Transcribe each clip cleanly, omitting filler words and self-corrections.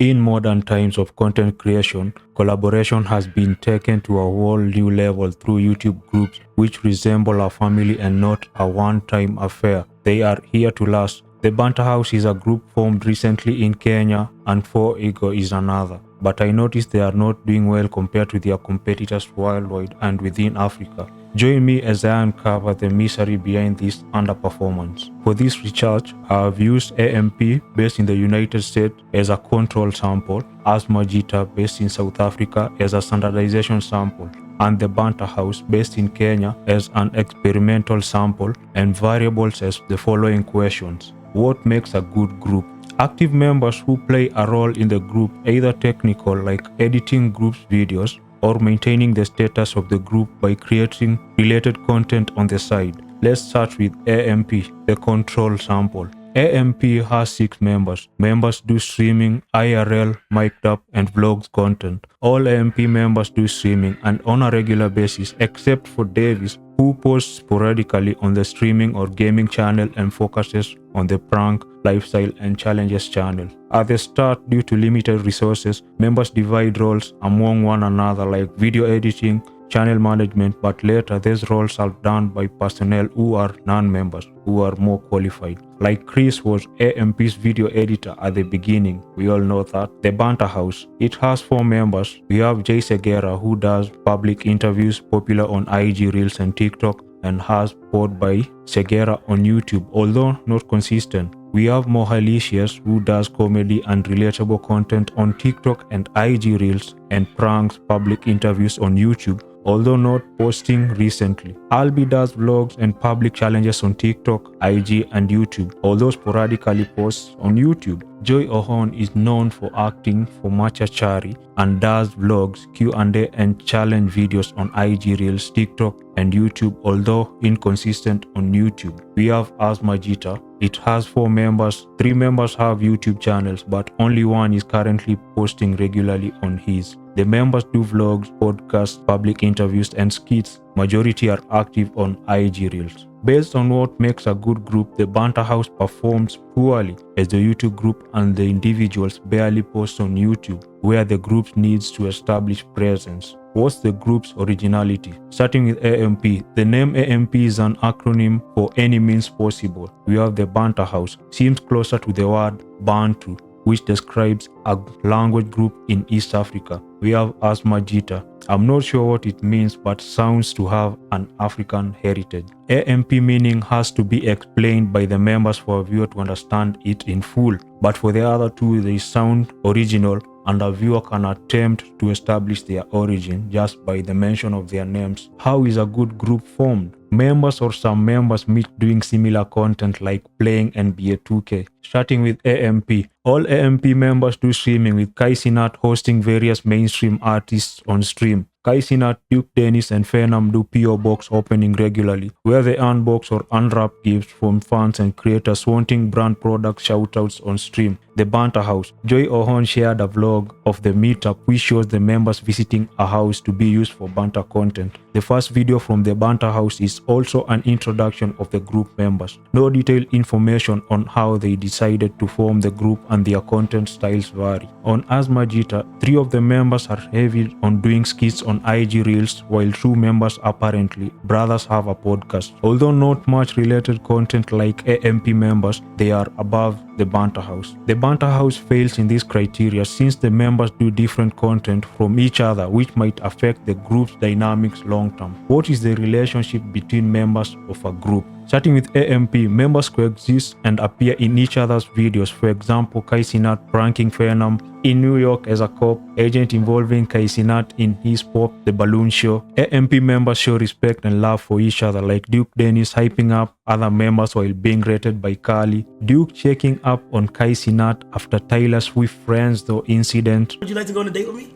In modern times of content creation, collaboration has been taken to a whole new level through YouTube groups which resemble a family and not a one-time affair. They are here to last. The Banter House is a group formed recently in Kenya and 4Ego is another. But I noticed they are not doing well compared to their competitors worldwide and within Africa. Join me as I uncover the misery behind this underperformance. For this research, I have used AMP based in the United States as a control sample, Asmajita based in South Africa as a standardization sample, and the Banter House based in Kenya as an experimental sample, and variables as the following questions. What makes a good group? Active members who play a role in the group, either technical like editing groups videos, or maintaining the status of the group by creating related content on the side. Let's start with AMP, the control sample. AMP has 6 members. Members do streaming, IRL, mic'd up, and vlogs content. All AMP members do streaming and on a regular basis, except for Davis, who posts sporadically on the streaming or gaming channel and focuses on the prank, lifestyle, and challenges channel. At the start, due to limited resources, members divide roles among one another like video editing, channel management, but later these roles are done by personnel who are non-members, who are more qualified. Like Chris was AMP's video editor at the beginning, we all know that. The Banter House, it has 4 members. We have Jay Segura, who does public interviews, popular on IG Reels and TikTok, and has pod by Segura on YouTube, although not consistent. We have Mohalicious, who does comedy and relatable content on TikTok and IG Reels, and pranks public interviews on YouTube, although not posting recently. Albi does vlogs and public challenges on TikTok, IG, and YouTube, although sporadically posts on YouTube. Joy Ohon is known for acting for Machachari and does vlogs, Q&A, and challenge videos on IG Reels, TikTok, and YouTube, although inconsistent on YouTube. We have Asmajita. It has 4 members. 3 members have YouTube channels, but only one is currently posting regularly on his. The members do vlogs, podcasts, public interviews, and skits. Majority are active on IG Reels. Based on what makes a good group, the Banter House performs poorly as the YouTube group and the individuals barely post on YouTube, where the group needs to establish presence. What's the group's originality? Starting with AMP, the name AMP is an acronym for Any Means Possible. We have the Banter House, seems closer to the word Bantu, which describes a language group in East Africa. We have Asmajita. I'm not sure what it means, but sounds to have an African heritage. AMP meaning has to be explained by the members for a viewer to understand it in full, but for the other two they sound original and a viewer can attempt to establish their origin just by the mention of their names. How is a good group formed? Members or some members meet doing similar content like playing NBA 2K. Starting with AMP. All AMP members do streaming, with Kai Cenat hosting various mainstream artists on stream. Kai Cenat, Duke Dennis, and Phenom do PO Box opening regularly, where they unbox or unwrap gifts from fans and creators wanting brand product shoutouts on stream. The Banter House. Joy Ohon shared a vlog of the meetup which shows the members visiting a house to be used for banter content. The first video from the Banter House is also an introduction of the group members. No detailed information on how they decided to form the group and their content styles vary. On Asmajita, 3 of the members are heavy on doing skits on IG Reels, while 2 members apparently brothers have a podcast. Although not much related content like AMP members, they are above the Banter House. The Banter House fails in this criteria since the members do different content from each other, which might affect the group's dynamics long term. What is the relationship between members of a group? Starting with AMP, members coexist and appear in each other's videos. For example, Kai Cenat pranking Phenom in New York as a cop, agent involving Kai Cenat in his Pop the Balloon show. AMP members show respect and love for each other, like Duke Dennis hyping up other members while being rated by Carly, Duke checking up on Kai Cenat after Taylor Swift friends though incident. Would you like to go on a date with me?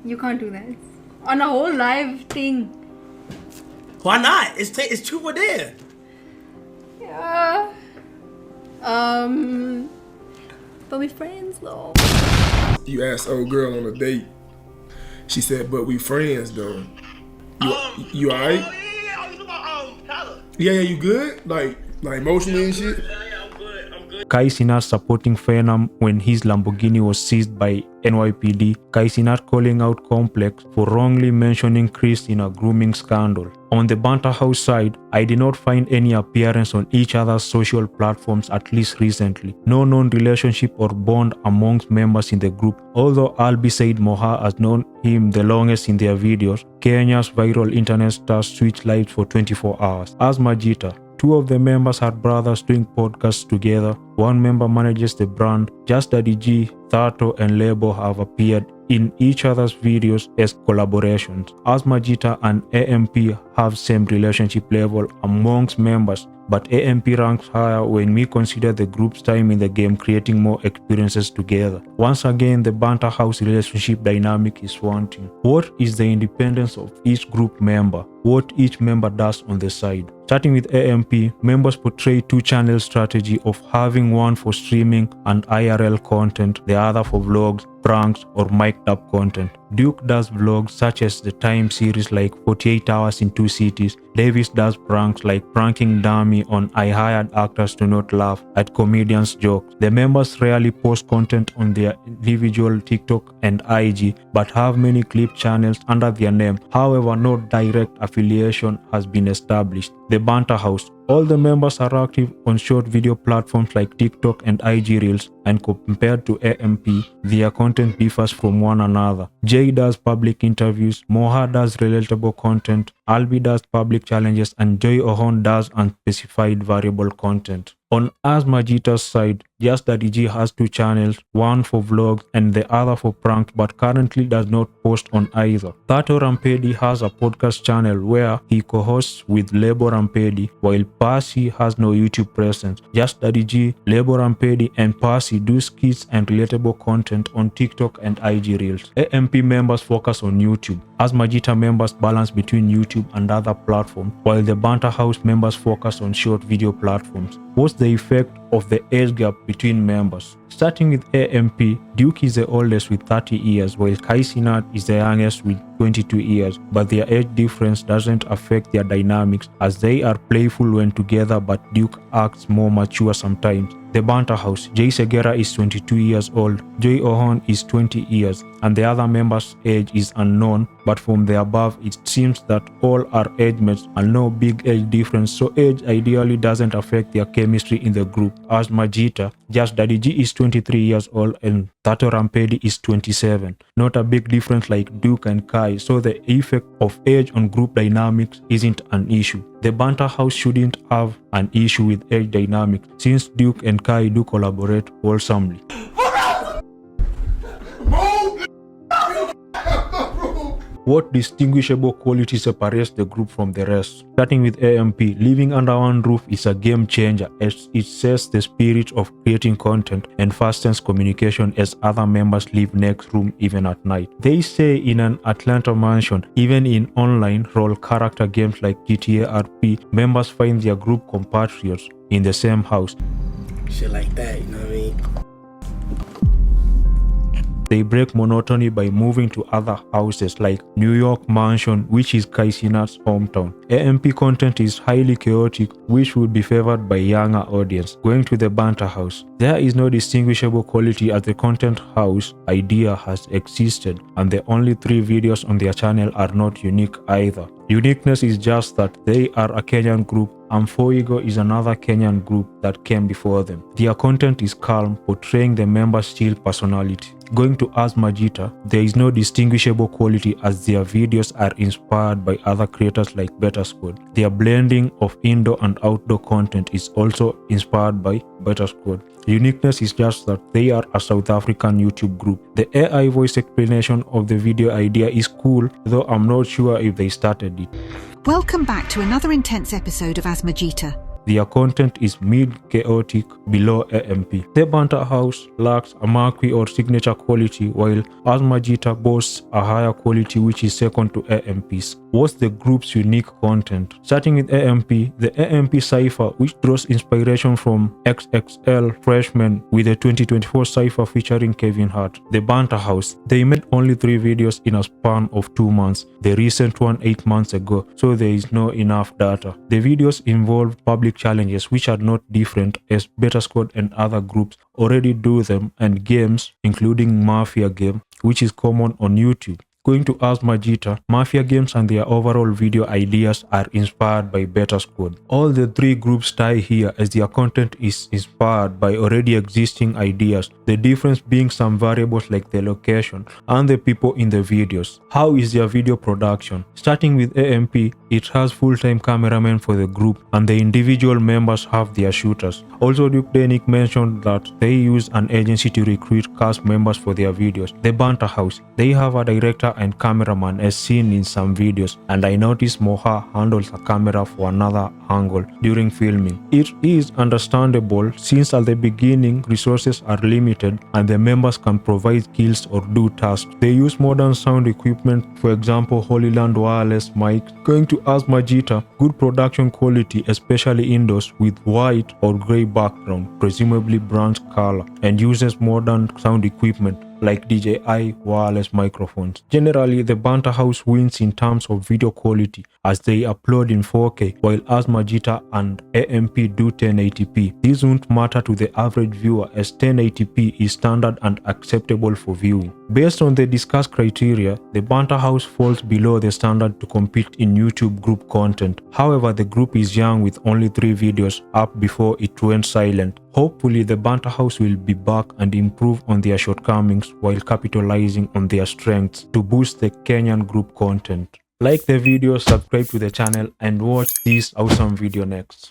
You can't do that. On a whole live thing. Why not? It's true or dare. Yeah. But we friends though. You asked old girl on a date. She said, but we friends though. You alright? Yeah, Tyler. Yeah, you good? Like emotionally and shit? Yeah, I'm good. Kai Cenat supporting Phenom when his Lamborghini was seized by NYPD, Kai Cenat calling out Complex for wrongly mentioning Chris in a grooming scandal. On the Banter House side, I did not find any appearance on each other's social platforms, at least recently. No known relationship or bond amongst members in the group, although Albi said Moha has known him the longest in their videos. Kenya's viral internet stars switched lives for 24 hours. As Majita, two of the members are brothers doing podcasts together. One member manages the brand. Just Daddy G, Thato, and Lebo have appeared in each other's videos as collaborations. As Majita and AMP have same relationship level amongst members, but AMP ranks higher when we consider the group's time in the game creating more experiences together. Once again, the Banter House relationship dynamic is wanting. What is the independence of each group member? What each member does on the side? Starting with AMP, members portray two-channel strategy of having one for streaming and IRL content, the other for vlogs, pranks, or mic'd up content. Duke does vlogs such as the Time series like 48 Hours in Two Cities. Davis does pranks like pranking Dummy on I hired actors to not laugh at comedians' jokes. The members rarely post content on their individual TikTok and IG, but have many clip channels under their name. However, no direct affiliation has been established. The Banter House. All the members are active on short video platforms like TikTok and IG Reels, and compared to AMP, their content differs from one another. Jay does public interviews, Moha does relatable content, Albi does public challenges, and Joy Ohon does unspecified variable content. On As Majita's side, Just Daddy G has two channels, one for vlogs and the other for pranks, but currently does not post on either. Tato Rampedi has a podcast channel where he co-hosts with Lebo Rampedi, while Percy has no YouTube presence. Just Daddy G, Lebo Rampedi, and Percy do skits and relatable content on TikTok and IG Reels. AMP members focus on YouTube. As Majita members balance between YouTube and other platforms, while the Banter House members focus on short video platforms. What's the effect of the age gap between members? Starting with AMP, Duke is the oldest with 30 years, while Kai Cenat is the youngest with 22 years, but their age difference doesn't affect their dynamics as they are playful when together, but Duke acts more mature sometimes. The Banter House, Jay Segera is 22 years old, Joy Ohon is 20 years, and the other members' age is unknown, but from the above it seems that all are age mates and no big age difference, so age ideally doesn't affect their chemistry in the group. As Majita, Just Daddy G is 23 years old and Tato Rampedi is 27. Not a big difference like Duke and Kai, so the effect of age on group dynamics isn't an issue. The Banter House shouldn't have an issue with age dynamics since Duke and Kai do collaborate wholesomely. What distinguishable quality separates the group from the rest? Starting with AMP, living under one roof is a game changer as it sets the spirit of creating content and fastens communication as other members leave next room even at night. They say in an Atlanta mansion, even in online role character games like GTA RP, members find their group compatriots in the same house. Shit like that, you know what I mean? They break monotony by moving to other houses like New York Mansion, which is Kai Cenat's hometown. AMP content is highly chaotic, which would be favored by younger audience. Going to the Banter House, there is no distinguishable quality as the content house idea has existed, and the only 3 videos on their channel are not unique either. Uniqueness is just that they are a Kenyan group and Foigo is another Kenyan group that came before them. Their content is calm, portraying the members' chill personality. Going to As Majita, there is no distinguishable quality as their videos are inspired by other creators like Better Squad. Their blending of indoor and outdoor content is also inspired by Better Squad. Uniqueness is just that they are a South African YouTube group. The AI voice explanation of the video idea is cool, though I'm not sure if they started it. Welcome back to another intense episode of As Majita. Their content is mid-chaotic below AMP. The Banter House lacks a marquee or signature quality, while As Majita boasts a higher quality which is second to AMP's. What's the group's unique content? Starting with AMP, the AMP Cypher, which draws inspiration from XXL Freshman with the 2024 Cypher featuring Kevin Hart. The Banter House, they made only 3 videos in a span of 2 months, the recent one 8 months ago, so there is no enough data. The videos involve public specific challenges which are not different, as Beta Squad and other groups already do them, and games including Mafia game, which is common on YouTube. Going to Ask Majita, Mafia games and their overall video ideas are inspired by Beta Squad. All the three groups tie here as their content is inspired by already existing ideas, the difference being some variables like the location and the people in the videos. How is their video production? Starting with AMP, it has full-time cameramen for the group and the individual members have their shooters. Also, Duke Denick mentioned that they use an agency to recruit cast members for their videos. The Banter House, they have a director and cameraman as seen in some videos, and I noticed Moha handles a camera for another angle during filming. It is understandable since at the beginning resources are limited and the members can provide skills or do tasks. They use modern sound equipment, for example Holy Land wireless mics. Going to Ask Majita, good production quality especially indoors with white or grey background, presumably bronze color, and uses modern sound equipment like DJI wireless microphones. Generally, the Banter House wins in terms of video quality as they upload in 4K, while Ask Majita and AMP do 1080p. This won't matter to the average viewer as 1080p is standard and acceptable for viewing. Based on the discussed criteria, the Banter House falls below the standard to compete in YouTube group content. However, the group is young with only 3 videos up before it went silent. Hopefully, the Banter House will be back and improve on their shortcomings while capitalizing on their strengths to boost the Kenyan group content. Like the video, subscribe to the channel, and watch this awesome video next.